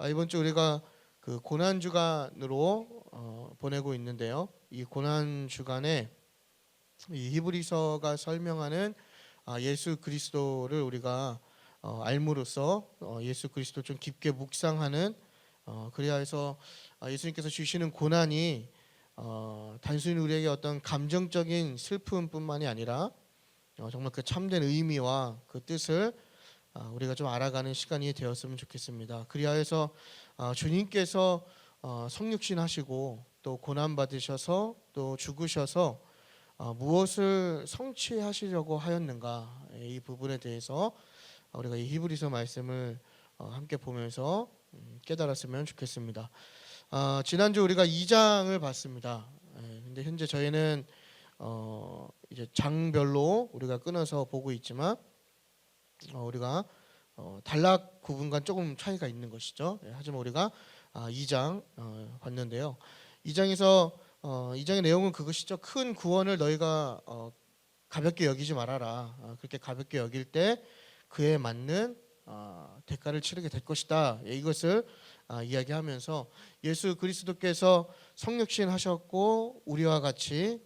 이번 주 우리가 그 고난 주간으로 보내고 있는데요. 이 고난 주간에 이 히브리서가 설명하는 예수 그리스도를 우리가 알므로써 예수 그리스도 좀 깊게 묵상하는 그래야 해서 예수님께서 주시는 고난이 단순히 우리에게 어떤 감정적인 슬픔뿐만이 아니라 정말 그 참된 의미와 그 뜻을 우리가 좀 알아가는 시간이 되었으면 좋겠습니다. 그리하여서 주님께서 성육신 하시고 또 고난 받으셔서 또 죽으셔서 무엇을 성취하시려고 하였는가, 이 부분에 대해서 우리가 이 히브리서 말씀을 함께 보면서 깨달았으면 좋겠습니다. 지난주 우리가 2장을 봤습니다. 근데 현재 저희는 이제 장별로 우리가 끊어서 보고 있지만 우리가 단락 구분과 조금 차이가 있는 것이죠. 하지만 우리가 2장 봤는데요. 2장에서 2장의 내용은 그것이죠. 큰 구원을 너희가 가볍게 여기지 말아라. 그렇게 가볍게 여길 때 그에 맞는 대가를 치르게 될 것이다. 이것을 이야기하면서 예수 그리스도께서 성육신 하셨고 우리와 같이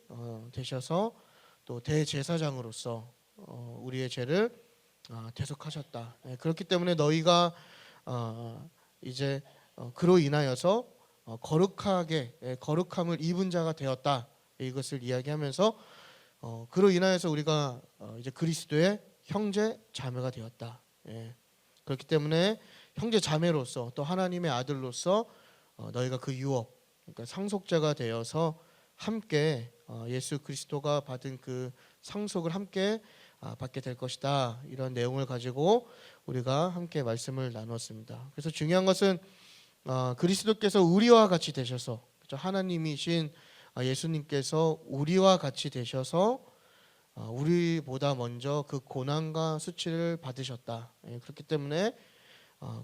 되셔서 또 대제사장으로서 우리의 죄를 대속하셨다. 그렇기 때문에 너희가 이제 그로 인하여서 거룩함을 입은 자가 되었다. 이것을 이야기하면서 그로 인하여서 우리가 이제 그리스도의 형제 자매가 되었다. 그렇기 때문에 형제 자매로서 또 하나님의 아들로서 너희가 그 유업, 그러니까 상속자가 되어서 함께 예수 그리스도가 받은 그 상속을 함께 받게 될 것이다. 이런 내용을 가지고 우리가 함께 말씀을 나눴습니다. 그래서 중요한 것은 그리스도께서 우리와 같이 되셔서, 그렇죠? 하나님이신 예수님께서 우리와 같이 되셔서 우리보다 먼저 그 고난과 수치를 받으셨다. 그렇기 때문에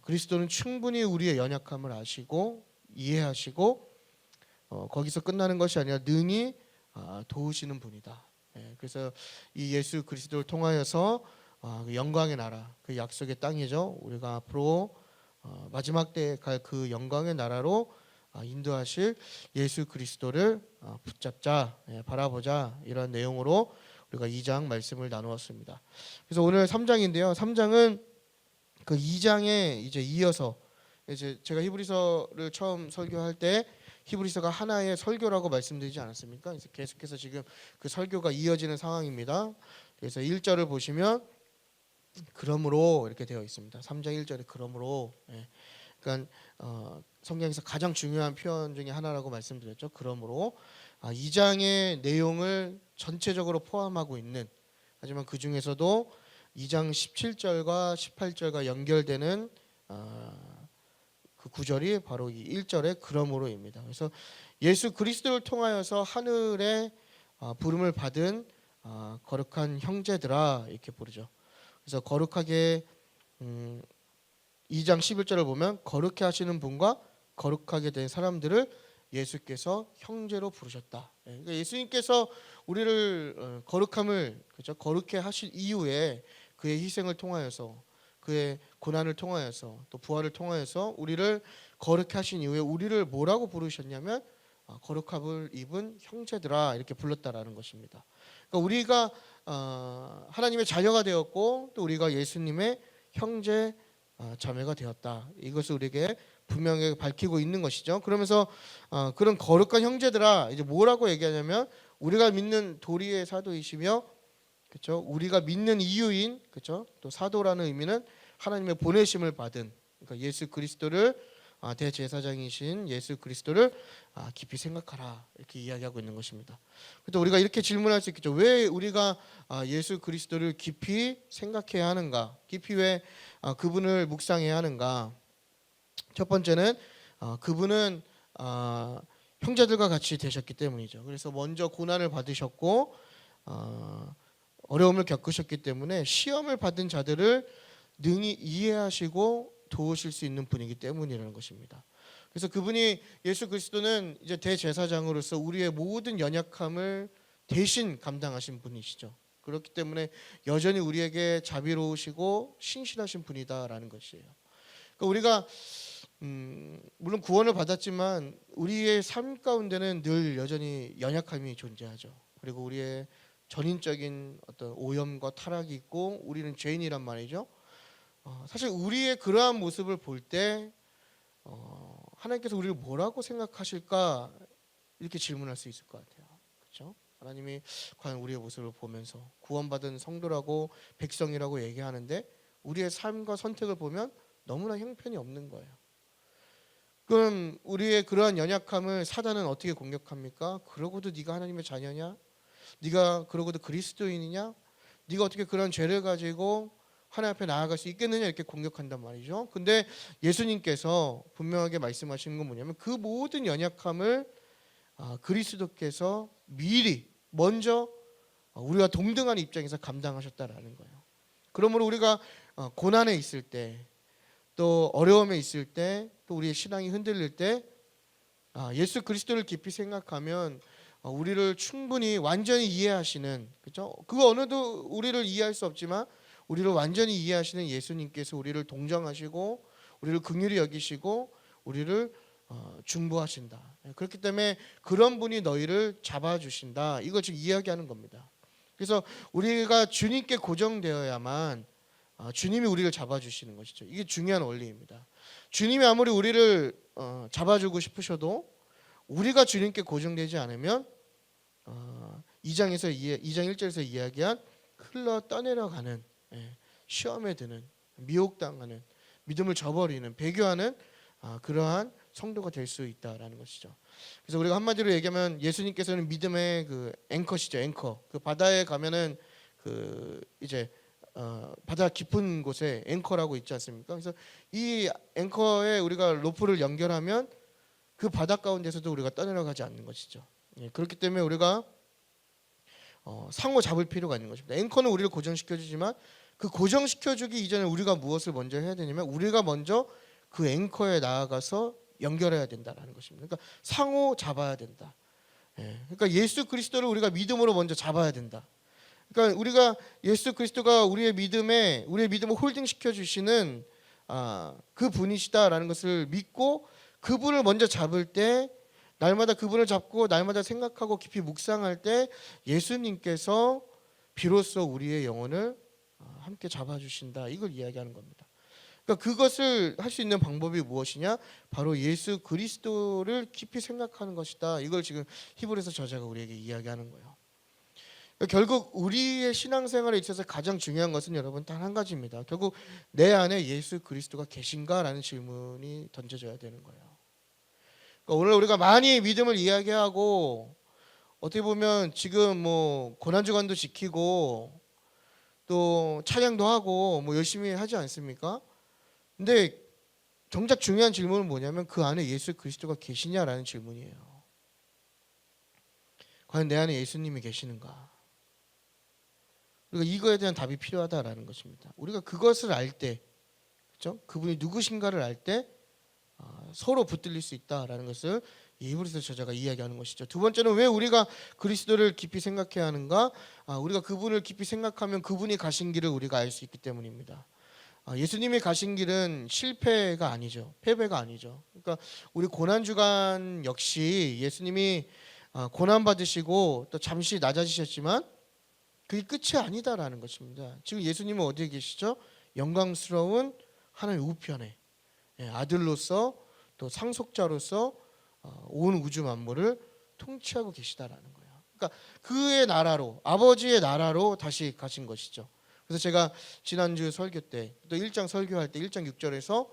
그리스도는 충분히 우리의 연약함을 아시고 이해하시고 거기서 끝나는 것이 아니라 능히 도우시는 분이다. 그래서 이 예수 그리스도를 통하여서 그 영광의 나라, 그 약속의 땅이죠. 우리가 앞으로 마지막 때에 갈 그 영광의 나라로 인도하실 예수 그리스도를 붙잡자, 바라보자, 이런 내용으로 우리가 2장 말씀을 나누었습니다. 그래서 오늘 3장인데요. 3장은 그 2장에 이제 이어서, 이제 제가 히브리서를 처음 설교할 때 히브리서가 하나의 설교라고 말씀드리지 않았습니까? 그래서 계속해서 지금 그 설교가 이어지는 상황입니다. 그래서 1절을 보시면 그러므로 이렇게 되어 있습니다. 3장 1절에 그러므로. 그러니까 성경에서 가장 중요한 표현 중에 하나라고 말씀드렸죠. 그러므로 2장의 내용을 전체적으로 포함하고 있는, 하지만 그 중에서도 2장 17절과 18절과 연결되는 그 구절이 바로 이 1절의 그러므로입니다. 그래서 예수 그리스도를 통하여서 하늘의 부름을 받은 거룩한 형제들아, 이렇게 부르죠. 그래서 거룩하게 2장 11절을 보면 거룩해 하시는 분과 거룩하게 된 사람들을 예수께서 형제로 부르셨다. 그러니까 예수님께서 우리를 거룩함을, 그렇죠? 거룩해 하실 이유에 그의 희생을 통하여서, 그의 고난을 통하여서, 또 부활을 통하여서 우리를 거룩해 하신 이후에 우리를 뭐라고 부르셨냐면 거룩함을 입은 형제들아, 이렇게 불렀다라는 것입니다. 그러니까 우리가 하나님의 자녀가 되었고 또 우리가 예수님의 형제 자매가 되었다. 이것을 우리에게 분명하게 밝히고 있는 것이죠. 그러면서 그런 거룩한 형제들아, 이제 뭐라고 얘기하냐면 우리가 믿는 도리의 사도이시며, 그렇죠? 우리가 믿는 이유인, 그렇죠? 또 사도라는 의미는 하나님의 보내심을 받은, 그러니까 예수 그리스도를 대제사장이신 예수 그리스도를 깊이 생각하라, 이렇게 이야기하고 있는 것입니다. 또 우리가 이렇게 질문할 수 있겠죠. 왜 우리가 예수 그리스도를 깊이 생각해야 하는가? 깊이 왜 그분을 묵상해야 하는가? 첫 번째는 그분은 형제들과 같이 되셨기 때문이죠. 그래서 먼저 고난을 받으셨고 어려움을 겪으셨기 때문에 시험을 받은 자들을 능히 이해하시고 도우실 수 있는 분이기 때문이라는 것입니다. 그래서 그분이, 예수 그리스도는 이제 대제사장으로서 우리의 모든 연약함을 대신 감당하신 분이시죠. 그렇기 때문에 여전히 우리에게 자비로우시고 신실하신 분이다라는 것이에요. 그러니까 우리가 물론 구원을 받았지만 우리의 삶 가운데는 늘 여전히 연약함이 존재하죠. 그리고 우리의 전인적인 어떤 오염과 타락이 있고 우리는 죄인이란 말이죠. 사실 우리의 그러한 모습을 볼 때 하나님께서 우리를 뭐라고 생각하실까 이렇게 질문할 수 있을 것 같아요. 그렇죠? 하나님이 과연 우리의 모습을 보면서 구원받은 성도라고 백성이라고 얘기하는데 우리의 삶과 선택을 보면 너무나 형편이 없는 거예요. 그럼 우리의 그러한 연약함을 사단은 어떻게 공격합니까? 그러고도 네가 하나님의 자녀냐? 네가 그러고도 그리스도인이냐? 네가 어떻게 그런 죄를 가지고 하나님 앞에 나아갈 수 있겠느냐 이렇게 공격한단 말이죠. 근데 예수님께서 분명하게 말씀하시는 건 뭐냐면 그 모든 연약함을 그리스도께서 미리 먼저 우리와 동등한 입장에서 감당하셨다라는 거예요. 그러므로 우리가 고난에 있을 때 또 어려움에 있을 때 또 우리의 신앙이 흔들릴 때 예수 그리스도를 깊이 생각하면 우리를 충분히 완전히 이해하시는, 그렇죠? 그 어느도 우리를 이해할 수 없지만 우리를 완전히 이해하시는 예수님께서 우리를 동정하시고 우리를 긍휼히 여기시고 우리를 중보하신다. 그렇기 때문에 그런 분이 너희를 잡아주신다. 이걸 지금 이야기하는 겁니다. 그래서 우리가 주님께 고정되어야만 주님이 우리를 잡아주시는 것이죠. 이게 중요한 원리입니다. 주님이 아무리 우리를 잡아주고 싶으셔도 우리가 주님께 고정되지 않으면 2장 1절에서 이야기한 흘러 떠내려가는, 시험에 드는, 미혹당하는, 믿음을 저버리는, 배교하는 그러한 성도가 될 수 있다라는 것이죠. 그래서 우리가 한마디로 얘기하면 예수님께서는 믿음의 그 앵커시죠. 앵커. 그 바다에 가면은 그 이제 바다 깊은 곳에 앵커라고 있지 않습니까? 그래서 이 앵커에 우리가 로프를 연결하면 그 바다 가운데서도 우리가 떠내려가지 않는 것이죠. 그렇기 때문에 우리가 상호 잡을 필요가 있는 것입니다. 앵커는 우리를 고정시켜주지만 그 고정시켜주기 이전에 우리가 무엇을 먼저 해야 되냐면 우리가 먼저 그 앵커에 나아가서 연결해야 된다라는 것입니다. 그러니까 상호 잡아야 된다. 그러니까 예수 그리스도를 우리가 믿음으로 먼저 잡아야 된다. 그러니까 우리가 예수 그리스도가 우리의 믿음을 홀딩시켜 주시는 그 분이시다라는 것을 믿고 그분을 먼저 잡을 때 날마다 그분을 잡고 날마다 생각하고 깊이 묵상할 때 예수님께서 비로소 우리의 영혼을 함께 잡아주신다. 이걸 이야기하는 겁니다. 그러니까 그것을 할 수 있는 방법이 무엇이냐? 바로 예수 그리스도를 깊이 생각하는 것이다. 이걸 지금 히브리서 저자가 우리에게 이야기하는 거예요. 결국 우리의 신앙생활에 있어서 가장 중요한 것은 여러분 단 한 가지입니다. 결국 내 안에 예수 그리스도가 계신가라는 질문이 던져져야 되는 거예요. 그러니까 오늘 우리가 많이 믿음을 이야기하고 어떻게 보면 지금 뭐 고난주간도 지키고 또 찬양도 하고 뭐 열심히 하지 않습니까? 근데 정작 중요한 질문은 뭐냐면 그 안에 예수 그리스도가 계시냐라는 질문이에요. 과연 내 안에 예수님이 계시는가? 우리가 이거에 대한 답이 필요하다라는 것입니다. 우리가 그것을 알 때, 그렇죠? 그분이 누구신가를 알 때 서로 붙들릴 수 있다라는 것을 히브리서 저자가 이야기하는 것이죠. 두 번째는 왜 우리가 그리스도를 깊이 생각해야 하는가? 우리가 그분을 깊이 생각하면 그분이 가신 길을 우리가 알 수 있기 때문입니다. 예수님이 가신 길은 실패가 아니죠. 패배가 아니죠. 그러니까 우리 고난주간 역시 예수님이 고난 받으시고 또 잠시 낮아지셨지만 그게 끝이 아니다라는 것입니다. 지금 예수님은 어디에 계시죠? 영광스러운 하나님 우편에 아들로서 또 상속자로서 온 우주 만물을 통치하고 계시다라는 거예요. 그러니까 그의 나라로, 아버지의 나라로 다시 가신 것이죠. 그래서 제가 지난주 설교 때 또 1장 설교할 때 1장 6절에서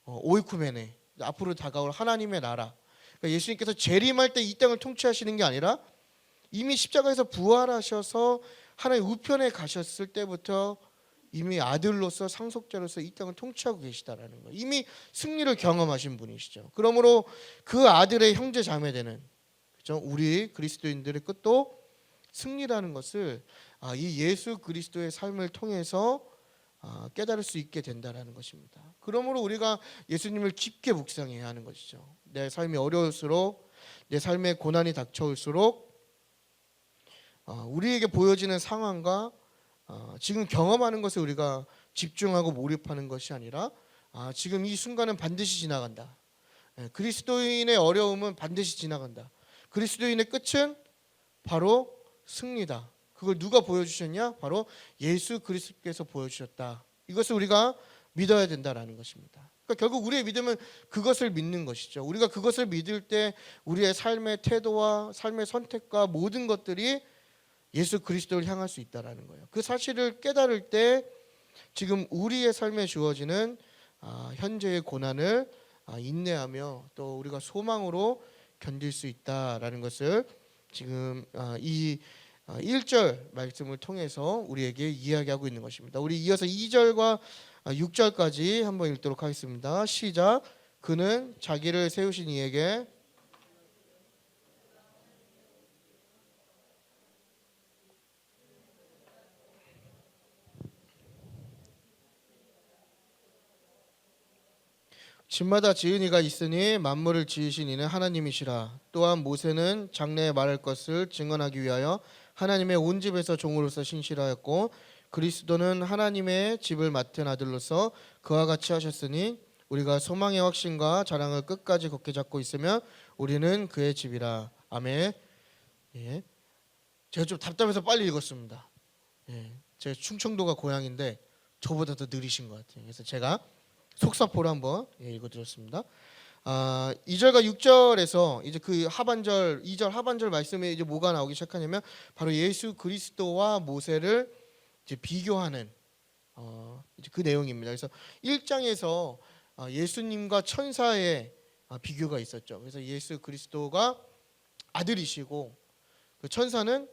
오이쿠메네, 앞으로 다가올 하나님의 나라, 그러니까 예수님께서 재림할 때 이 땅을 통치하시는 게 아니라 이미 십자가에서 부활하셔서 하나님 우편에 가셨을 때부터 이미 아들로서 상속자로서 이 땅을 통치하고 계시다라는 거예요. 이미 승리를 경험하신 분이시죠. 그러므로 그 아들의 형제 자매되는, 그렇죠? 우리 그리스도인들의 끝도 승리라는 것을 이 예수 그리스도의 삶을 통해서 깨달을 수 있게 된다라는 것입니다. 그러므로 우리가 예수님을 깊게 묵상해야 하는 것이죠. 내 삶이 어려울수록, 내 삶에 고난이 닥쳐올수록 우리에게 보여지는 상황과 지금 경험하는 것에 우리가 집중하고 몰입하는 것이 아니라 지금 이 순간은 반드시 지나간다. 그리스도인의 어려움은 반드시 지나간다. 그리스도인의 끝은 바로 승리다. 그걸 누가 보여주셨냐? 바로 예수 그리스도께서 보여주셨다. 이것을 우리가 믿어야 된다라는 것입니다. 그러니까 결국 우리의 믿음은 그것을 믿는 것이죠. 우리가 그것을 믿을 때 우리의 삶의 태도와 삶의 선택과 모든 것들이 예수 그리스도를 향할 수 있다라는 거예요. 그 사실을 깨달을 때 지금 우리의 삶에 주어지는 현재의 고난을 인내하며 또 우리가 소망으로 견딜 수 있다라는 것을 지금 이 1절 말씀을 통해서 우리에게 이야기하고 있는 것입니다. 우리 이어서 2절과 6절까지 한번 읽도록 하겠습니다. 시작. 그는 자기를 세우신 이에게 집마다 지은 이가 있으니 만물을 지으신 이는 하나님이시라. 또한 모세는 장래에 말할 것을 증언하기 위하여 하나님의 온 집에서 종으로서 신실하였고 그리스도는 하나님의 집을 맡은 아들로서 그와 같이 하셨으니 우리가 소망의 확신과 자랑을 끝까지 굳게 잡고 있으면 우리는 그의 집이라. 아멘. 예. 제가 좀 답답해서 빨리 읽었습니다. 예. 제 충청도가 고향인데 저보다 더 느리신 것 같아요. 그래서 제가 속사포로 한번 읽어드렸습니다. 2절과 6절에서 이제 그 하반절 2절 하반절 말씀에 이제 뭐가 나오기 시작하냐면 바로 예수 그리스도와 모세를 이제 비교하는 이제 그 내용입니다. 그래서 1장에서 예수님과 천사의 비교가 있었죠. 그래서 예수 그리스도가 아들이시고 그 천사는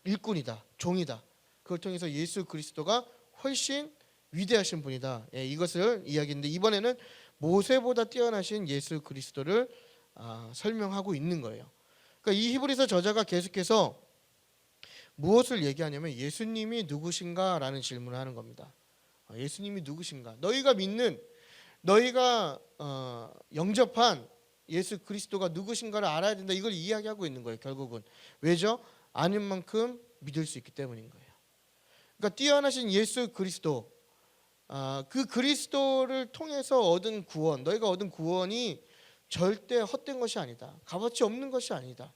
일꾼이다, 종이다. 그걸 통해서 예수 그리스도가 훨씬 위대하신 분이다. 이것을 이야기했는데 이번에는 모세보다 뛰어나신 예수 그리스도를 설명하고 있는 거예요. 그러니까 이 히브리서 저자가 계속해서 무엇을 얘기하냐면 예수님이 누구신가라는 질문을 하는 겁니다. 예수님이 누구신가? 너희가 믿는, 너희가 영접한 예수 그리스도가 누구신가를 알아야 된다. 이걸 이야기하고 있는 거예요. 결국은 왜죠? 아는 만큼 믿을 수 있기 때문인 거예요. 그러니까 뛰어나신 예수 그리스도, 그 그리스도를 통해서 얻은 구원, 너희가 얻은 구원이 절대 헛된 것이 아니다. 값어치 없는 것이 아니다.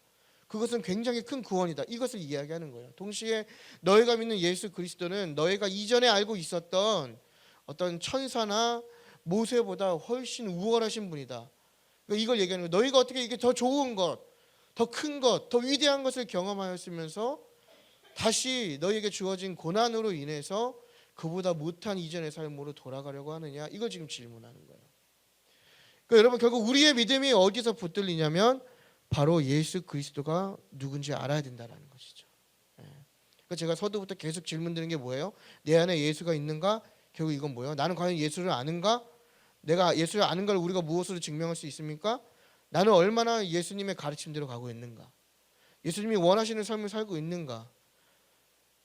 그것은 굉장히 큰 구원이다. 이것을 이야기하는 거예요. 동시에 너희가 믿는 예수 그리스도는 너희가 이전에 알고 있었던 어떤 천사나 모세보다 훨씬 우월하신 분이다. 이걸 얘기하는 거예요. 너희가 어떻게 이게 더 좋은 것, 더 큰 것, 더 위대한 것을 경험하였으면서 다시 너희에게 주어진 고난으로 인해서 그보다 못한 이전의 삶으로 돌아가려고 하느냐? 이걸 지금 질문하는 거예요. 그러니까 여러분 결국 우리의 믿음이 어디서 붙들리냐면 바로 예수 그리스도가 누군지 알아야 된다는 것이죠. 그러니까 제가 서두부터 계속 질문 드리는 게 뭐예요? 내 안에 예수가 있는가? 결국 이건 뭐예요? 나는 과연 예수를 아는가? 내가 예수를 아는 걸 우리가 무엇으로 증명할 수 있습니까? 나는 얼마나 예수님의 가르침대로 가고 있는가? 예수님이 원하시는 삶을 살고 있는가?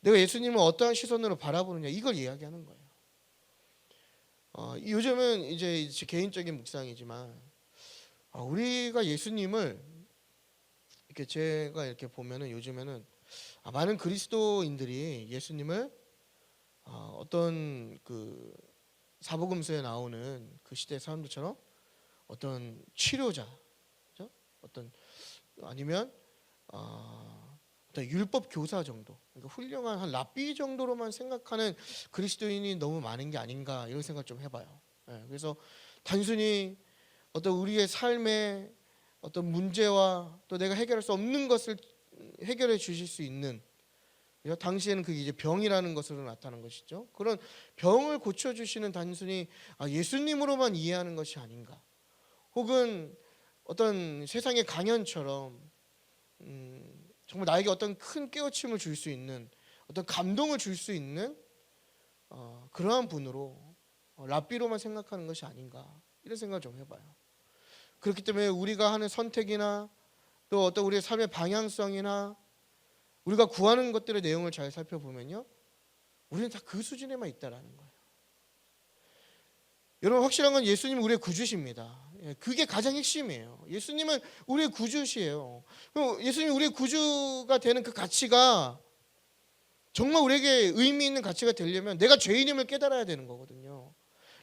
내가 예수님을 어떠한 시선으로 바라보느냐? 이걸 이야기하는 거예요. 요즘은 이제 개인적인 묵상이지만 우리가 예수님을 이렇게 제가 이렇게 보면은 요즘에는 많은 그리스도인들이 예수님을 어떤 그 사복음서에 나오는 그 시대 사람들처럼 어떤 치료자, 그렇죠? 어떤 아니면 어떤 율법 교사 정도, 그러니까 훌륭한 한 랍비 정도로만 생각하는 그리스도인이 너무 많은 게 아닌가 이런 생각 좀 해봐요. 그래서 단순히 어떤 우리의 삶의 어떤 문제와 또 내가 해결할 수 없는 것을 해결해 주실 수 있는, 당시에는 그게 이제 병이라는 것으로 나타난 것이죠. 그런 병을 고쳐주시는 단순히 예수님으로만 이해하는 것이 아닌가, 혹은 어떤 세상의 강연처럼 정말 나에게 어떤 큰 깨우침을 줄 수 있는, 어떤 감동을 줄 수 있는 그러한 분으로 랍비로만 생각하는 것이 아닌가 이런 생각을 좀 해봐요. 그렇기 때문에 우리가 하는 선택이나 또 어떤 우리의 삶의 방향성이나 우리가 구하는 것들의 내용을 잘 살펴보면요, 우리는 다 그 수준에만 있다라는 거예요. 여러분 확실한 건 예수님은 우리의 구주십니다. 그게 가장 핵심이에요. 예수님은 우리의 구주시에요. 예수님이 우리의 구주가 되는 그 가치가 정말 우리에게 의미 있는 가치가 되려면 내가 죄인임을 깨달아야 되는 거거든요.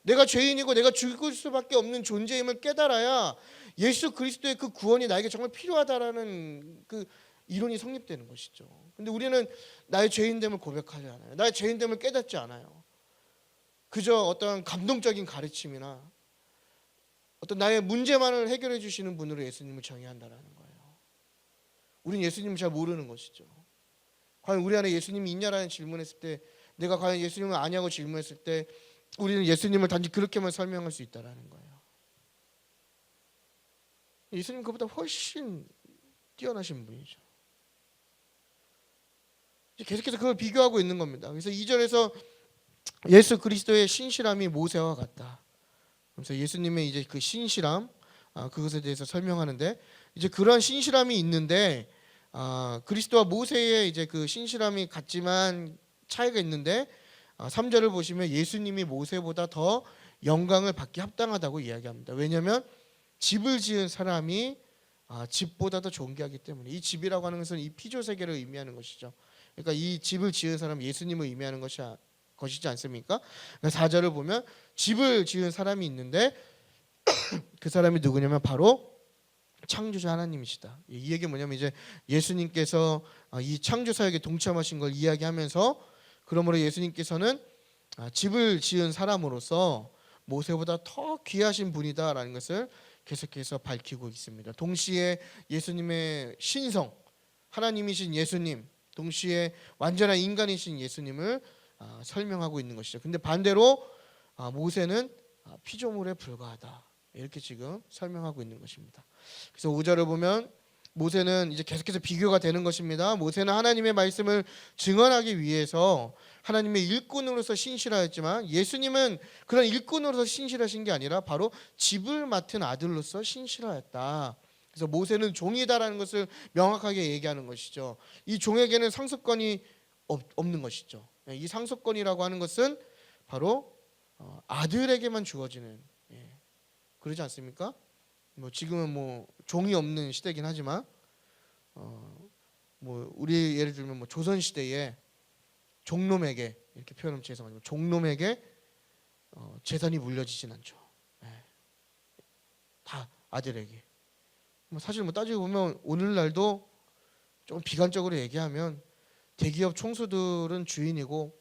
내가 죄인이고 내가 죽을 수밖에 없는 존재임을 깨달아야 예수 그리스도의 그 구원이 나에게 정말 필요하다라는 그 이론이 성립되는 것이죠. 근데 우리는 나의 죄인됨을 고백하지 않아요. 나의 죄인됨을 깨닫지 않아요. 그저 어떤 감동적인 가르침이나 어떤 나의 문제만을 해결해 주시는 분으로 예수님을 정의한다라는 거예요. 우리는 예수님을 잘 모르는 것이죠. 과연 우리 안에 예수님이 있냐라는 질문했을 때, 내가 과연 예수님을 아냐고 질문했을 때 우리는 예수님을 단지 그렇게만 설명할 수 있다라는 거예요. 예수님 그보다 훨씬 뛰어나신 분이죠. 계속해서 그걸 비교하고 있는 겁니다. 그래서 2절에서 예수 그리스도의 신실함이 모세와 같다. 그래서 예수님의 이제 그 신실함, 그것에 대해서 설명하는데, 이제 그런 신실함이 있는데 그리스도와 모세의 이제 그 신실함이 같지만 차이가 있는데 3절을 보시면 예수님이 모세보다 더 영광을 받기 합당하다고 이야기합니다. 왜냐하면 집을 지은 사람이 집보다 더 존귀하기 때문에. 이 집이라고 하는 것은 이 피조 세계를 의미하는 것이죠. 그러니까 이 집을 지은 사람, 예수님을 의미하는 것이지 않습니까? 4절을 보면 집을 지은 사람이 있는데 그 사람이 누구냐면 바로 창조자 하나님이시다. 이 얘기가 뭐냐면 이제 예수님께서 이 창조 사역에 동참하신 걸 이야기하면서, 그러므로 예수님께서는 집을 지은 사람으로서 모세보다 더 귀하신 분이다라는 것을 계속해서 밝히고 있습니다. 동시에 예수님의 신성, 하나님이신 예수님, 동시에 완전한 인간이신 예수님을 설명하고 있는 것이죠. 근데 반대로 모세는 피조물에 불과하다, 이렇게 지금 설명하고 있는 것입니다. 그래서 5절을 보면 모세는 이제 계속해서 비교가 되는 것입니다. 모세는 하나님의 말씀을 증언하기 위해서 하나님의 일꾼으로서 신실하였지만 예수님은 그런 일꾼으로서 신실하신 게 아니라 바로 집을 맡은 아들로서 신실하였다. 그래서 모세는 종이다라는 것을 명확하게 얘기하는 것이죠. 이 종에게는 상속권이 없는 것이죠. 이 상속권이라고 하는 것은 바로 아들에게만 주어지는, 그러지 않습니까? 지금은 종이 없는 시대긴 하지만 우리 예를 들면 조선 시대에 종놈에게, 이렇게 표현하면 죄송하지만 종놈에게 재산이 물려지진 않죠. 다 아들에게. 사실 따지고 보면 오늘날도 좀 비관적으로 얘기하면 대기업 총수들은 주인이고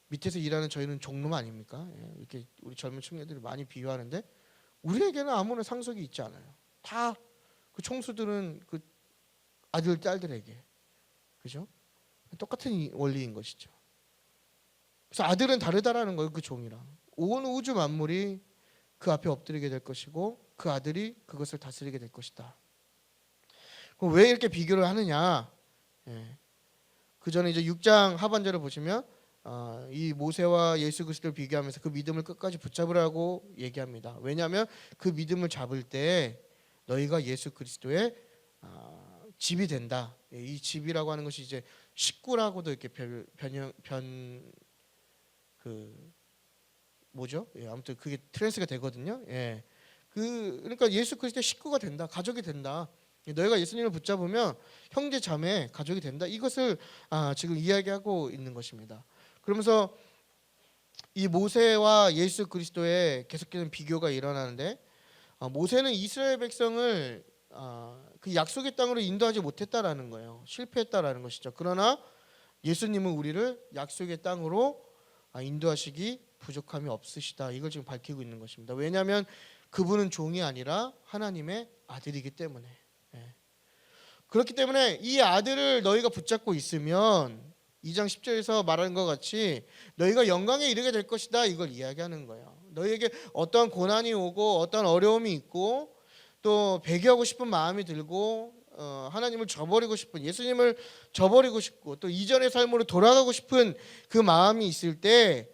밑에서 일하는 저희는 종놈 아닙니까? 이렇게 우리 젊은 청년들이 많이 비유하는데 우리에게는 아무런 상속이 있지 않아요. 다 그 총수들은 그 아들 딸들에게, 그죠? 똑같은 원리인 것이죠. 그래서 아들은 다르다라는 거예요. 그 종이랑 온 우주 만물이 그 앞에 엎드리게 될 것이고 그 아들이 그것을 다스리게 될 것이다. 그럼 왜 이렇게 비교를 하느냐? 그 전에 이제 6장 하반절을 보시면 이 모세와 예수 그리스도를 비교하면서 그 믿음을 끝까지 붙잡으라고 얘기합니다. 왜냐하면 그 믿음을 잡을 때 너희가 예수 그리스도의 집이 된다. 이 집이라고 하는 것이 이제 식구라고도 이렇게 아무튼 그게 트랜스가 되거든요. 그러니까 예수 그리스도의 식구가 된다, 가족이 된다. 너희가 예수님을 붙잡으면 형제 자매 가족이 된다. 이것을 지금 이야기하고 있는 것입니다. 그러면서 이 모세와 예수 그리스도의 계속되는 비교가 일어나는데, 모세는 이스라엘 백성을 그 약속의 땅으로 인도하지 못했다라는 거예요. 실패했다라는 것이죠. 그러나 예수님은 우리를 약속의 땅으로 인도하시기 부족함이 없으시다. 이걸 지금 밝히고 있는 것입니다. 왜냐하면 그분은 종이 아니라 하나님의 아들이기 때문에. 그렇기 때문에 이 아들을 너희가 붙잡고 있으면 2장 10절에서 말하는 것 같이 너희가 영광에 이르게 될 것이다, 이걸 이야기하는 거예요. 너희에게 어떠한 고난이 오고 어떠한 어려움이 있고 또 배교하고 싶은 마음이 들고 하나님을 저버리고 싶은, 예수님을 저버리고 싶고 또 이전의 삶으로 돌아가고 싶은 그 마음이 있을 때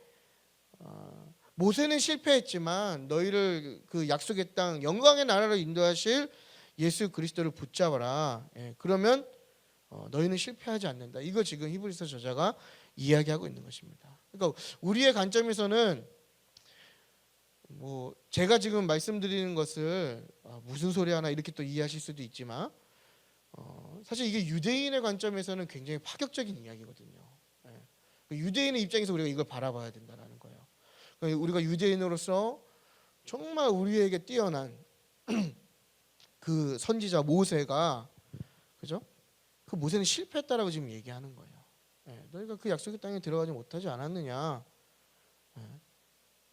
모세는 실패했지만 너희를 그 약속의 땅 영광의 나라로 인도하실 예수 그리스도를 붙잡아라. 그러면 너희는 실패하지 않는다. 이거 지금 히브리서 저자가 이야기하고 있는 것입니다. 그러니까 우리의 관점에서는 제가 지금 말씀드리는 것을 무슨 소리 하나 이렇게 또 이해하실 수도 있지만 사실 이게 유대인의 관점에서는 굉장히 파격적인 이야기거든요. 유대인의 입장에서 우리가 이걸 바라봐야 된다는 거예요. 그러니까 우리가 유대인으로서 정말 우리에게 뛰어난 그 선지자 모세가, 그죠? 그 모세는 실패했다라고 지금 얘기하는 거예요. 너희가 그 약속의 땅에 들어가지 못하지 않았느냐?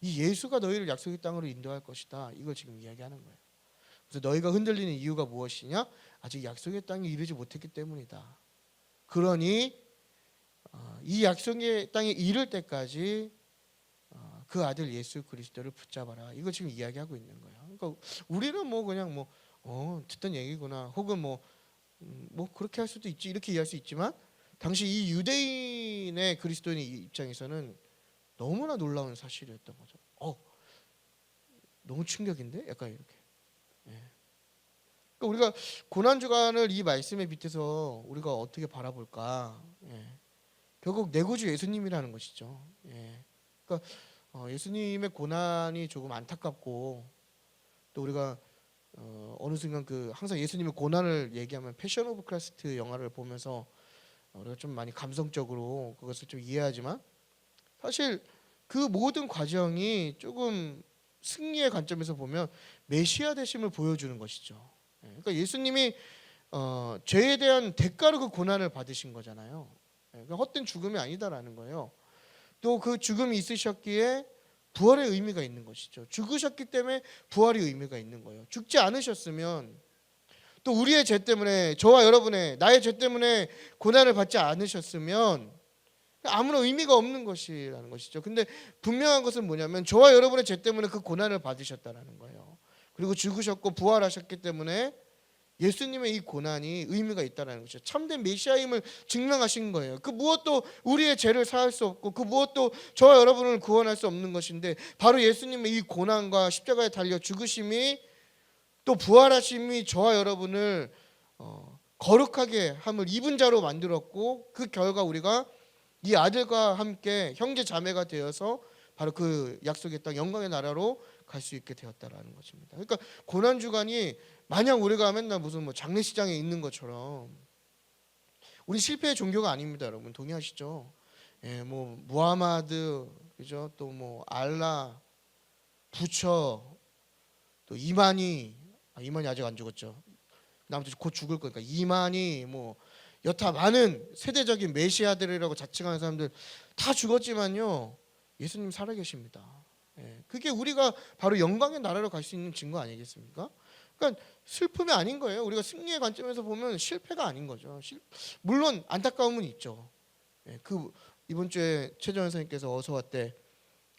이 예수가 너희를 약속의 땅으로 인도할 것이다. 이걸 지금 이야기하는 거예요. 그래서 너희가 흔들리는 이유가 무엇이냐? 아직 약속의 땅에 이르지 못했기 때문이다. 그러니 이 약속의 땅에 이를 때까지 그 아들 예수 그리스도를 붙잡아라. 이거 지금 이야기하고 있는 거예요. 그러니까 우리는 뭐 그냥 듣던 얘기구나, 혹은 뭐 그렇게 할 수도 있지, 이렇게 이해할 수 있지만 당시 이 유대인의 그리스도인의 입장에서는 너무나 놀라운 사실이었던 거죠. 너무 충격인데? 약간 이렇게. 그러니까 우리가 고난 주간을 이 말씀에 밑에서 우리가 어떻게 바라볼까? 결국 내 구주 예수님이라는 것이죠. 그러니까 예수님의 고난이 조금 안타깝고, 또 우리가 어느 순간 항상 예수님의 고난을 얘기하면 패션 오브 크라이스트 영화를 보면서 우리가 좀 많이 감성적으로 그것을 좀 이해하지만, 사실 그 모든 과정이 조금 승리의 관점에서 보면 메시아 되심을 보여주는 것이죠. 그러니까 예수님이 죄에 대한 대가로 그 고난을 받으신 거잖아요. 그러니까 헛된 죽음이 아니다라는 거예요. 또 그 죽음이 있으셨기에 부활의 의미가 있는 것이죠. 죽으셨기 때문에 부활의 의미가 있는 거예요. 죽지 않으셨으면, 또 우리의 죄 때문에, 저와 여러분의 나의 죄 때문에 고난을 받지 않으셨으면 아무런 의미가 없는 것이라는 것이죠. 근데 분명한 것은 뭐냐면 저와 여러분의 죄 때문에 그 고난을 받으셨다라는 거예요. 그리고 죽으셨고 부활하셨기 때문에 예수님의 이 고난이 의미가 있다는 것이죠. 참된 메시아임을 증명하신 거예요. 그 무엇도 우리의 죄를 사할 수 없고, 그 무엇도 저와 여러분을 구원할 수 없는 것인데, 바로 예수님의 이 고난과 십자가에 달려 죽으심이, 또 부활하심이 저와 여러분을 거룩하게 함을 입은 자로 만들었고, 그 결과 우리가 이 아들과 함께 형제 자매가 되어서 바로 그 약속의 땅 영광의 나라로 갈 수 있게 되었다라는 것입니다. 그러니까 고난 주간이 마냥 우리가 맨날 무슨 장례식장에 있는 것처럼, 우리 실패의 종교가 아닙니다, 여러분. 동의하시죠? 무하마드, 그죠? 또 알라, 부처, 또 이만희 아직 안 죽었죠. 아무튼 곧 죽을 거니까 이만희, 여타 많은 세대적인 메시아들이라고 자칭하는 사람들 다 죽었지만요, 예수님 살아계십니다. 그게 우리가 바로 영광의 나라로 갈 수 있는 증거 아니겠습니까? 그러니까 슬픔이 아닌 거예요. 우리가 승리의 관점에서 보면 실패가 아닌 거죠. 물론 안타까움은 있죠. 이번 주에 최정현 선생님께서 어서 왔대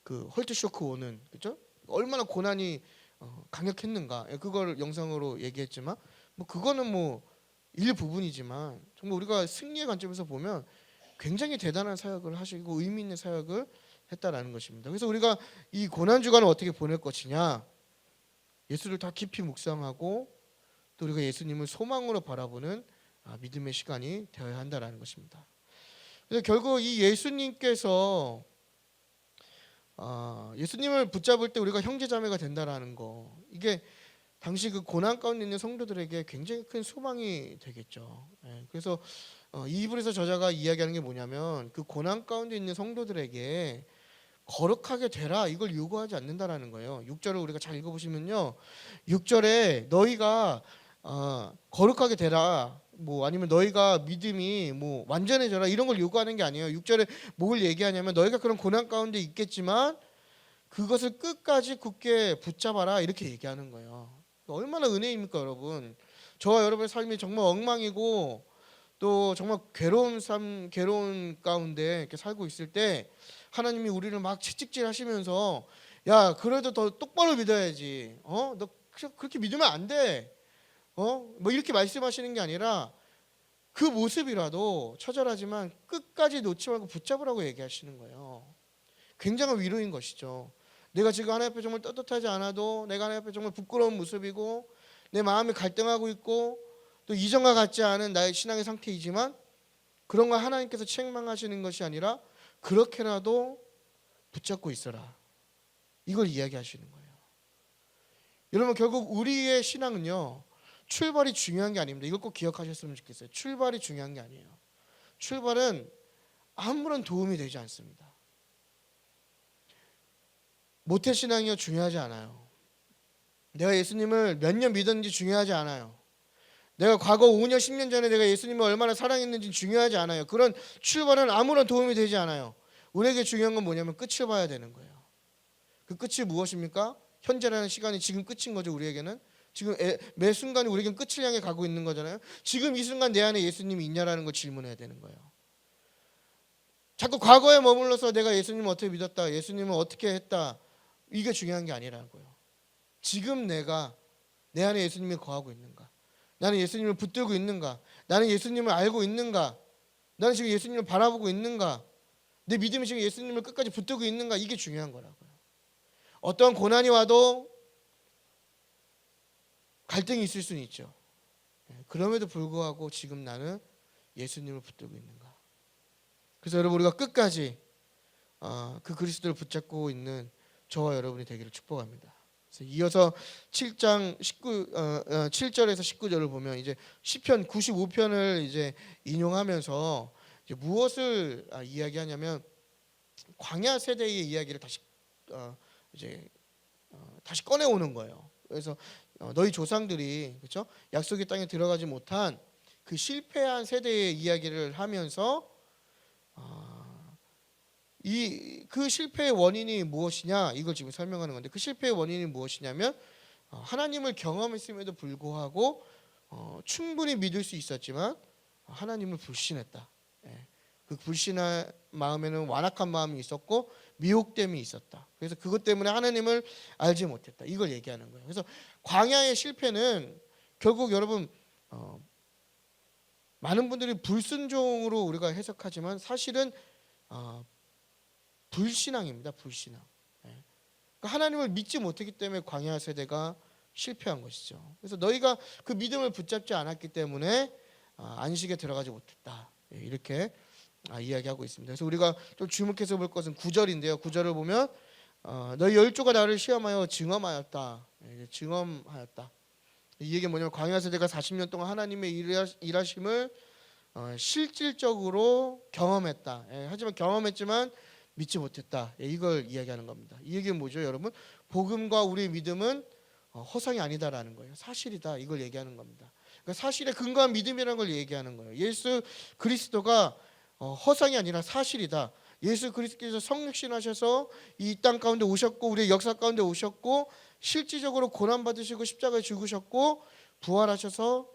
그 헐트 쇼크 오는, 그죠? 얼마나 고난이 강력했는가, 그걸 영상으로 얘기했지만 그거는 일부분이지만 정말 우리가 승리의 관점에서 보면 굉장히 대단한 사역을 하시고 의미 있는 사역을 했다라는 것입니다. 그래서 우리가 이 고난 주간을 어떻게 보낼 것이냐, 예수를 더 깊이 묵상하고 또 우리가 예수님을 소망으로 바라보는 믿음의 시간이 되어야 한다라는 것입니다. 그래서 결국 이 예수님께서 예수님을 붙잡을 때 우리가 형제자매가 된다라는 거, 이게 당시 그 고난 가운데 있는 성도들에게 굉장히 큰 소망이 되겠죠. 그래서 이 히브리서 저자가 이야기하는 게 뭐냐면, 그 고난 가운데 있는 성도들에게 거룩하게 되라, 이걸 요구하지 않는다라는 거예요. 6절을 우리가 잘 읽어보시면요, 6절에 너희가 거룩하게 되라, 아니면 너희가 믿음이 완전해져라, 이런 걸 요구하는 게 아니에요. 6절에 뭘 얘기하냐면, 너희가 그런 고난 가운데 있겠지만 그것을 끝까지 굳게 붙잡아라, 이렇게 얘기하는 거예요. 얼마나 은혜입니까, 여러분? 저와 여러분의 삶이 정말 엉망이고 또 정말 괴로운 가운데 이렇게 살고 있을 때 하나님이 우리를 막 채찍질 하시면서, 야, 그래도 더 똑바로 믿어야지, 너 그렇게 믿으면 안 돼, 이렇게 말씀하시는 게 아니라 그 모습이라도 처절하지만 끝까지 놓지 말고 붙잡으라고 얘기하시는 거예요. 굉장한 위로인 것이죠. 내가 지금 하나님 앞에 정말 떳떳하지 않아도, 내가 하나님 앞에 정말 부끄러운 모습이고 내 마음이 갈등하고 있고 또 이전과 같지 않은 나의 신앙의 상태이지만, 그런 걸 하나님께서 책망하시는 것이 아니라 그렇게라도 붙잡고 있어라, 이걸 이야기하시는 거예요. 여러분, 결국 우리의 신앙은요, 출발이 중요한 게 아닙니다. 이걸 꼭 기억하셨으면 좋겠어요. 출발이 중요한 게 아니에요. 출발은 아무런 도움이 되지 않습니다. 모태신앙이요 중요하지 않아요. 내가 예수님을 몇 년 믿었는지 중요하지 않아요. 내가 과거 5년 10년 전에 내가 예수님을 얼마나 사랑했는지 중요하지 않아요. 그런 출발은 아무런 도움이 되지 않아요. 우리에게 중요한 건 뭐냐면 끝을 봐야 되는 거예요. 그 끝이 무엇입니까? 현재라는 시간이 지금 끝인 거죠. 우리에게는 지금 매 순간이 우리에게는 끝을 향해 가고 있는 거잖아요. 지금 이 순간 내 안에 예수님이 있냐라는 걸 질문해야 되는 거예요. 자꾸 과거에 머물러서 내가 예수님을 어떻게 믿었다, 예수님을 어떻게 했다, 이게 중요한 게 아니라고요. 지금 내가 내 안에 예수님이 거하고 있는가, 나는 예수님을 붙들고 있는가, 나는 예수님을 알고 있는가, 나는 지금 예수님을 바라보고 있는가, 내 믿음이 지금 예수님을 끝까지 붙들고 있는가, 이게 중요한 거라고요. 어떤 고난이 와도 갈등이 있을 수는 있죠. 그럼에도 불구하고 지금 나는 예수님을 붙들고 있는가. 그래서 여러분, 우리가 끝까지 그 그리스도를 붙잡고 있는 저와 여러분이 되기를 축복합니다. 그래서 이어서 7절에서 19절을 보면 이제 시편 95편을 이제 인용하면서 이제 무엇을 이야기하냐면 광야 세대의 이야기를 다시 꺼내 오는 거예요. 그래서 너희 조상들이, 그렇죠? 약속의 땅에 들어가지 못한 그 실패한 세대의 이야기를 하면서 그 실패의 원인이 무엇이냐, 이걸 지금 설명하는 건데, 그 실패의 원인이 무엇이냐면 하나님을 경험했음에도 불구하고 충분히 믿을 수 있었지만 하나님을 불신했다. 그 불신한 마음에는 완악한 마음이 있었고 미혹됨이 있었다. 그래서 그것 때문에 하나님을 알지 못했다. 이걸 얘기하는 거예요. 그래서 광야의 실패는 결국 여러분, 많은 분들이 불순종으로 우리가 해석하지만 사실은 불신앙입니다. 불신앙. 그러니까 하나님을 믿지 못했기 때문에 광야 세대가 실패한 것이죠. 그래서 너희가 그 믿음을 붙잡지 않았기 때문에 안식에 들어가지 못했다. 이렇게 이야기하고 있습니다. 그래서 우리가 좀 주목해서 볼 것은 9절인데요. 9절을 보면 너희 열조가 나를 시험하여 증험하였다. 증험하였다. 이 얘기는 뭐냐면 광야 세대가 40년 동안 하나님의 일하심을 실질적으로 경험했다. 하지만 경험했지만 믿지 못했다. 이걸 이야기하는 겁니다. 이 얘기는 뭐죠, 여러분? 복음과 우리의 믿음은 허상이 아니다라는 거예요. 사실이다. 이걸 얘기하는 겁니다. 그러니까 사실에 근거한 믿음이라는 걸 얘기하는 거예요. 예수 그리스도가 허상이 아니라 사실이다. 예수 그리스도께서 성육신하셔서 이 땅 가운데 오셨고 우리의 역사 가운데 오셨고 실질적으로 고난 받으시고 십자가에 죽으셨고 부활하셔서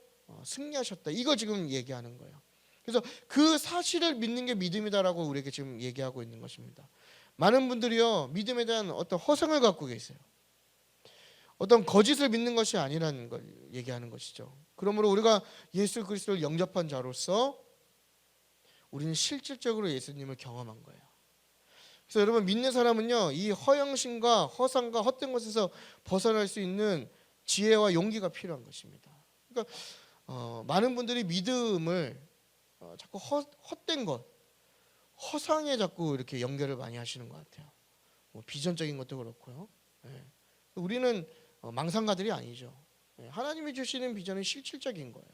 승리하셨다. 이걸 지금 얘기하는 거예요. 그래서 그 사실을 믿는 게 믿음이다라고 우리에게 지금 얘기하고 있는 것입니다. 많은 분들이요, 믿음에 대한 어떤 허상을 갖고 계세요. 어떤 거짓을 믿는 것이 아니라는 걸 얘기하는 것이죠. 그러므로 우리가 예수 그리스도를 영접한 자로서 우리는 실질적으로 예수님을 경험한 거예요. 그래서 여러분, 믿는 사람은요, 이 허영심과 허상과 헛된 것에서 벗어날 수 있는 지혜와 용기가 필요한 것입니다. 그러니까 많은 분들이 믿음을 자꾸 헛된 것, 허상에 자꾸 이렇게 연결을 많이 하시는 것 같아요. 비전적인 것도 그렇고요. 우리는 망상가들이 아니죠. 하나님이 주시는 비전은 실질적인 거예요.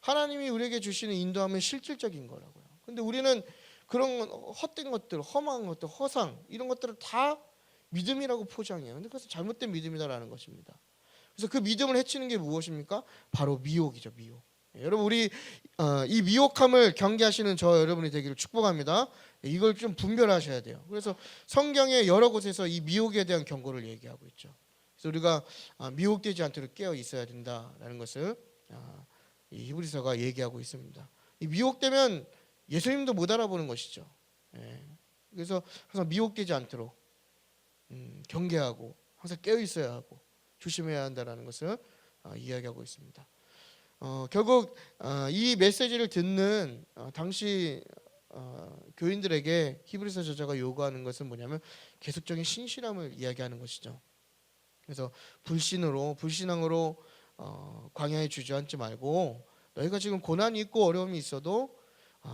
하나님이 우리에게 주시는 인도함은 실질적인 거라고요. 근데 우리는 그런 헛된 것들, 험한 것들, 허상 이런 것들을 다 믿음이라고 포장해요. 근데 그것은 잘못된 믿음이다라는 것입니다. 그래서 그 믿음을 해치는 게 무엇입니까? 바로 미혹이죠, 미혹. 여러분, 우리 이 미혹함을 경계하시는 저 여러분이 되기를 축복합니다. 이걸 좀 분별하셔야 돼요. 그래서 성경의 여러 곳에서 이 미혹에 대한 경고를 얘기하고 있죠. 그래서 우리가 미혹되지 않도록 깨어 있어야 된다라는 것을 이 히브리서가 얘기하고 있습니다. 이 미혹되면 예수님도 못 알아보는 것이죠. 그래서 항상 미혹되지 않도록 경계하고 항상 깨어 있어야 하고 조심해야 한다라는 것을 이야기하고 있습니다. 결국 이 메시지를 듣는 당시 교인들에게 히브리서 저자가 요구하는 것은 뭐냐면 계속적인 신실함을 이야기하는 것이죠. 그래서 불신앙으로 광야에 주저앉지 말고 너희가 지금 고난이 있고 어려움이 있어도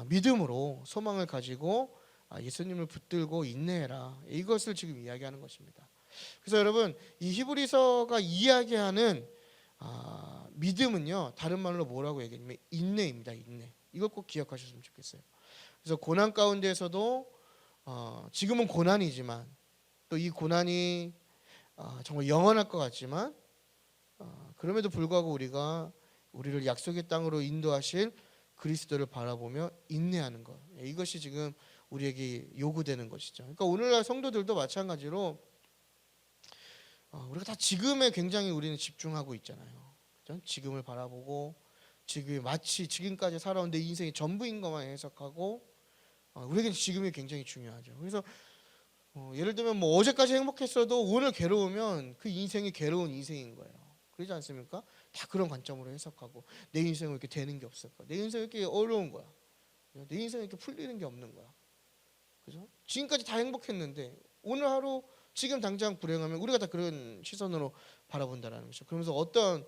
믿음으로 소망을 가지고 예수님을 붙들고 인내해라. 이것을 지금 이야기하는 것입니다. 그래서 여러분, 이 히브리서가 이야기하는 믿음은요, 다른 말로 뭐라고 얘기하냐면 인내입니다. 인내. 이걸 꼭 기억하셨으면 좋겠어요. 그래서 고난 가운데에서도 지금은 고난이지만 또 이 고난이 정말 영원할 것 같지만 그럼에도 불구하고 우리를 약속의 땅으로 인도하실 그리스도를 바라보며 인내하는 것, 이것이 지금 우리에게 요구되는 것이죠. 그러니까 오늘날 성도들도 마찬가지로 우리가 다 지금에 굉장히 우리는 집중하고 있잖아요. 그죠? 지금을 바라보고 마치 지금까지 살아온 내 인생이 전부인 것만 해석하고 우리에게는 지금이 굉장히 중요하죠. 그래서 예를 들면 뭐 어제까지 행복했어도 오늘 괴로우면 그 인생이 괴로운 인생인 거예요. 그러지 않습니까? 다 그런 관점으로 해석하고 내 인생은 이렇게 되는 게 없을까? 내 인생은 이렇게 어려운 거야. 내 인생은 이렇게 풀리는 게 없는 거야. 그죠? 지금까지 다 행복했는데 오늘 하루 지금 당장 불행하면 우리가 다 그런 시선으로 바라본다라는 거죠. 그러면서 어떤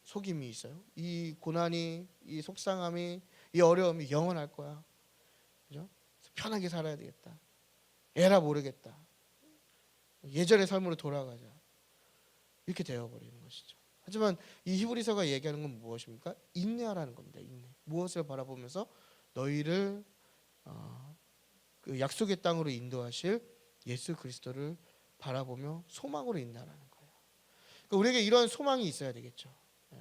속임이 있어요? 이 고난이, 이 속상함이, 이 어려움이 영원할 거야. 그죠? 편하게 살아야 되겠다. 에라 모르겠다. 예전의 삶으로 돌아가자. 이렇게 되어버리는 것이죠. 하지만 이 히브리서가 얘기하는 건 무엇입니까? 인내하라는 겁니다. 인내. 무엇을 바라보면서 너희를 그 약속의 땅으로 인도하실 예수 그리스도를 바라보며 소망으로 인내하라는 거예요. 그러니까 우리에게 이런 소망이 있어야 되겠죠.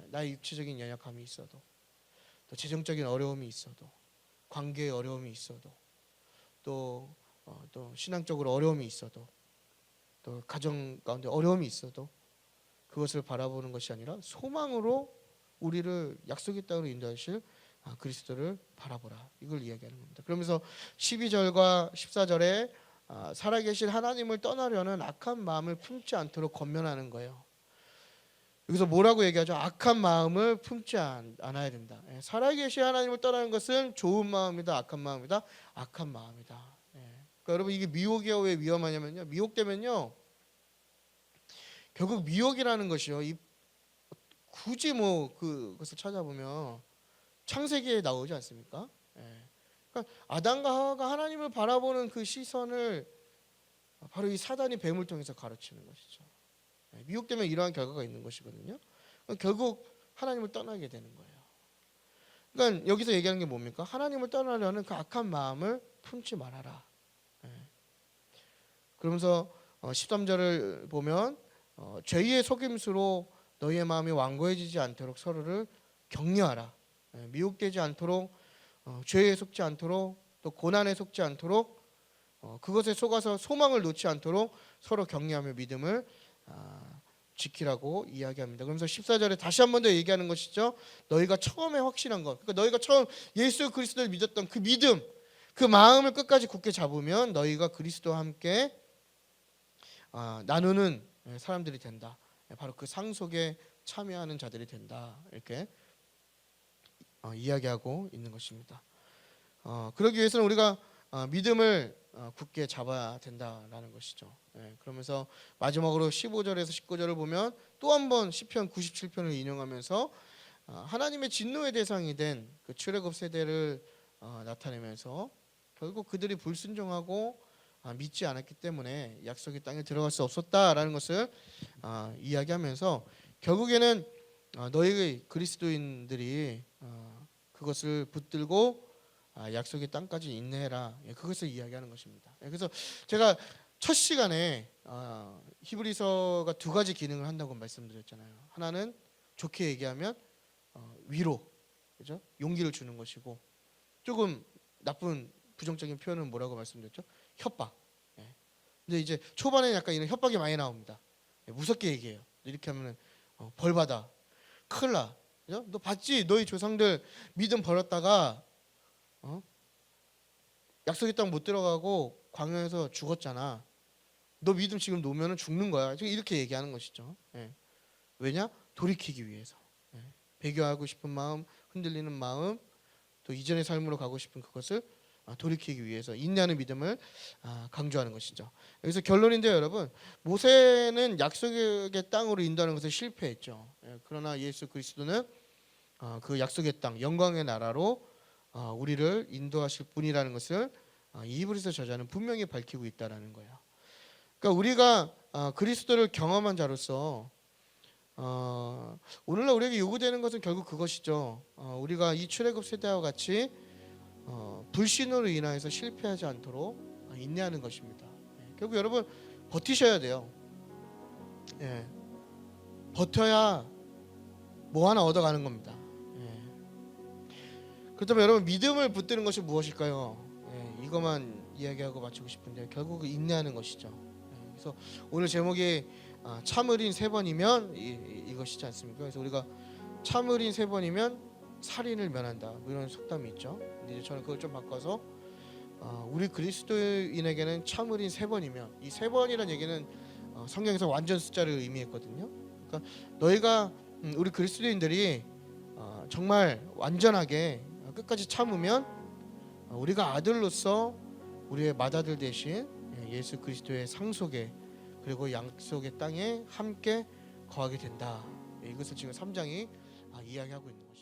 나의 육체적인 연약함이 있어도, 또 재정적인 어려움이 있어도, 관계의 어려움이 있어도, 또 신앙적으로 어려움이 있어도, 또 가정 가운데 어려움이 있어도 그것을 바라보는 것이 아니라 소망으로 우리를 약속의 땅으로 인도하실 그리스도를 바라보라. 이걸 이야기하는 겁니다. 그러면서 12절과 14절에 살아계신 하나님을 떠나려는 악한 마음을 품지 않도록 권면하는 거예요. 여기서 뭐라고 얘기하죠? 악한 마음을 품지 않아야 된다. 살아계신 하나님을 떠나는 것은 좋은 마음이다, 악한 마음이다? 악한 마음이다. 그러니까 여러분 이게 미혹이 왜 위험하냐면요. 미혹되면요. 결국 미혹이라는 것이요. 굳이 그것을 찾아보면 창세기에 나오지 않습니까? 그러니까 아담과 하와가 하나님을 바라보는 그 시선을 바로 이 사단이 뱀을 통해서 가르치는 것이죠. 미혹되면 이러한 결과가 있는 것이거든요. 결국 하나님을 떠나게 되는 거예요. 그러니까 여기서 얘기하는 게 뭡니까? 하나님을 떠나려는 그 악한 마음을 품지 말아라. 그러면서 13절을 보면 죄의 속임수로 너희의 마음이 완고해지지 않도록 서로를 격려하라. 미혹되지 않도록, 죄에 속지 않도록, 또 고난에 속지 않도록, 그것에 속아서 소망을 놓지 않도록 서로 격려하며 믿음을 지키라고 이야기합니다. 그러면서 14절에 다시 한 번 더 얘기하는 것이죠. 너희가 처음에 확신한 것, 그러니까 너희가 처음 예수 그리스도를 믿었던 그 믿음, 그 마음을 끝까지 굳게 잡으면 너희가 그리스도와 함께 나누는 사람들이 된다. 바로 그 상속에 참여하는 자들이 된다. 이렇게 이야기하고 있는 것입니다. 그러기 위해서는 우리가 믿음을 굳게 잡아야 된다라는 것이죠. 그러면서 마지막으로 15절에서 19절을 보면 또 한 번 시편 97편을 인용하면서 하나님의 진노의 대상이 된 그 출애굽 세대를 나타내면서 결국 그들이 불순종하고 믿지 않았기 때문에 약속의 땅에 들어갈 수 없었다라는 것을 이야기하면서 결국에는 너희 그리스도인들이 그것을 붙들고 약속의 땅까지 인내해라. 그것을 이야기하는 것입니다. 그래서 제가 첫 시간에 히브리서가 두 가지 기능을 한다고 말씀드렸잖아요. 하나는 좋게 얘기하면 위로, 그죠? 용기를 주는 것이고, 조금 나쁜 부정적인 표현은 뭐라고 말씀드렸죠? 협박. 근데 이제 초반에는 약간 이런 협박이 많이 나옵니다. 무섭게 얘기해요. 이렇게 하면은 벌 받아, 큰일 나. 그죠? 너 봤지? 너희 조상들 믿음 버렸다가 약속의 땅 못 들어가고 광야에서 죽었잖아. 너 믿음 지금 놓으면 죽는 거야. 지금 이렇게 얘기하는 것이죠. 왜냐? 돌이키기 위해서. 배교하고 싶은 마음, 흔들리는 마음, 또 이전의 삶으로 가고 싶은 그것을 돌이키기 위해서 인내하는 믿음을 강조하는 것이죠. 여기서 결론인데요, 여러분. 모세는 약속의 땅으로 인도하는 것에 실패했죠. 그러나 예수 그리스도는 그 약속의 땅, 영광의 나라로 우리를 인도하실 분이라는 것을 이 히브리서 저자는 분명히 밝히고 있다라는 거예요. 그러니까 우리가 그리스도를 경험한 자로서 오늘날 우리에게 요구되는 것은 결국 그것이죠. 우리가 이 출애굽 세대와 같이 불신으로 인하여서 실패하지 않도록 인내하는 것입니다. 결국 여러분 버티셔야 돼요. 예. 버텨야 뭐 하나 얻어가는 겁니다. 예. 그렇다면 여러분 믿음을 붙드는 것이 무엇일까요? 예. 이것만 이야기하고 마치고 싶은데 결국 인내하는 것이죠. 예. 그래서 오늘 제목이 참을인 3번이면 이것이지 않습니까? 그래서 우리가 참을인 3번이면 살인을 면한다. 뭐 이런 속담이 있죠. 근데 이제 저는 그걸 좀 바꿔서 우리 그리스도인에게는 참을인 3번이면 이 3번이라는 얘기는 성경에서 완전 숫자를 의미했거든요. 그러니까 너희가 우리 그리스도인들이 정말 완전하게 끝까지 참으면 우리가 아들로서 우리의 맏아들 대신 예수 그리스도의 상속에 그리고 약속의 땅에 함께 거하게 된다. 이것을 지금 3장이 이야기하고 있는 거예요.